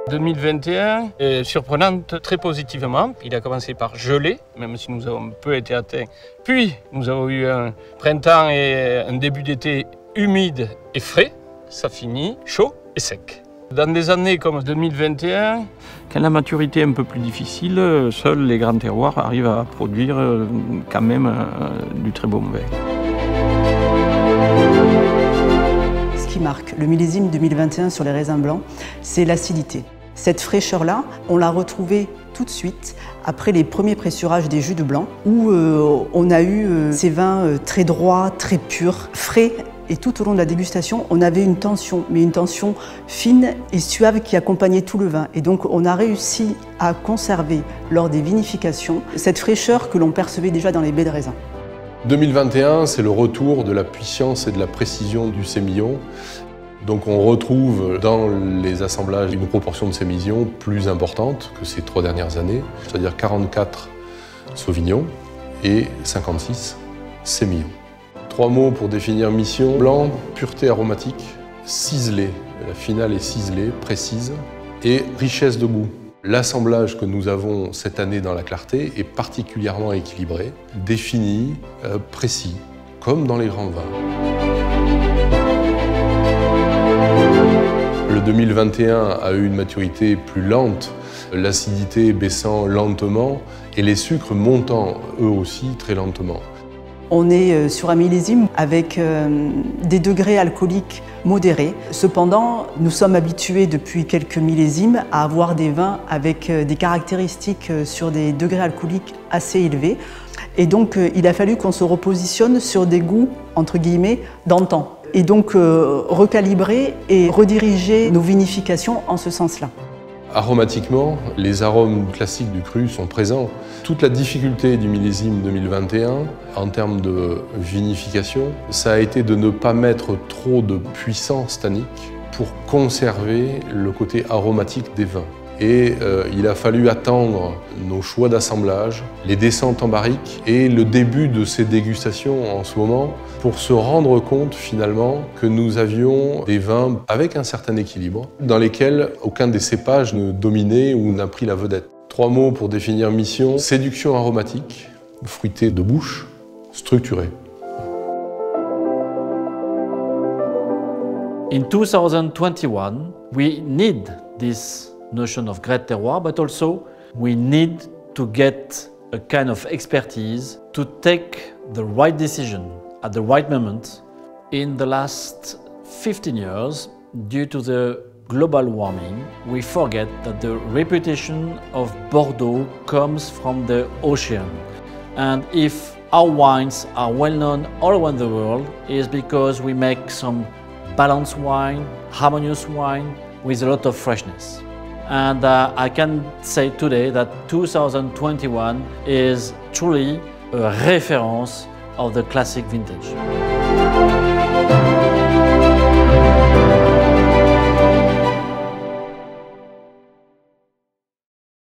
2021 est surprenante très positivement. Il a commencé par geler, même si nous avons peu été atteints. Puis nous avons eu un printemps et un début d'été humide et frais. Ça finit chaud et sec. Dans des années comme 2021, quand la maturité est un peu plus difficile, seuls les grands terroirs arrivent à produire quand même du très bon vin. Ce qui marque le millésime 2021 sur les raisins blancs, c'est l'acidité. Cette fraîcheur-là, on l'a retrouvée tout de suite après les premiers pressurages des jus de blanc, où on a eu ces vins très droits, très purs, frais. Et tout au long de la dégustation, on avait une tension, mais une tension fine et suave qui accompagnait tout le vin. Et donc on a réussi à conserver, lors des vinifications, cette fraîcheur que l'on percevait déjà dans les baies de raisin. 2021, c'est le retour de la puissance et de la précision du sémillon. Donc on retrouve dans les assemblages une proportion de sémillon plus importante que ces 3 dernières années, c'est-à-dire 44 sauvignons et 56 sémillons. 3 mots pour définir mission: blanc, pureté aromatique, ciselé. La finale est ciselée, précise, et richesse de goût. L'assemblage que nous avons cette année dans la clarté est particulièrement équilibré, défini, précis, comme dans les grands vins. Le 2021 a eu une maturité plus lente, l'acidité baissant lentement et les sucres montant eux aussi très lentement. On est sur un millésime avec des degrés alcooliques modérés. Cependant, nous sommes habitués depuis quelques millésimes à avoir des vins avec des caractéristiques sur des degrés alcooliques assez élevés. Et donc, il a fallu qu'on se repositionne sur des goûts, entre guillemets, d'antan. Et donc, recalibrer et rediriger nos vinifications en ce sens-là. Aromatiquement, les arômes classiques du cru sont présents. Toute la difficulté du millésime 2021, en termes de vinification, ça a été de ne pas mettre trop de puissance tannique pour conserver le côté aromatique des vins. Et il a fallu attendre nos choix d'assemblage, les descentes en barrique et le début de ces dégustations en ce moment pour se rendre compte finalement que nous avions des vins avec un certain équilibre dans lesquels aucun des cépages ne dominait ou n'a pris la vedette. 3 mots pour définir mission: séduction aromatique, fruitée de bouche, structurée. In 2021, we need this notion of great terroir, but also we need to get a kind of expertise to take the right decision at the right moment. In the last 15 years, due to the global warming, we forget that the reputation of Bordeaux comes from the ocean. And if our wines are well known all around the world, it's because we make some balanced wine, harmonious wine with a lot of freshness. And I can say today that 2021 is truly a reference of the classic vintage.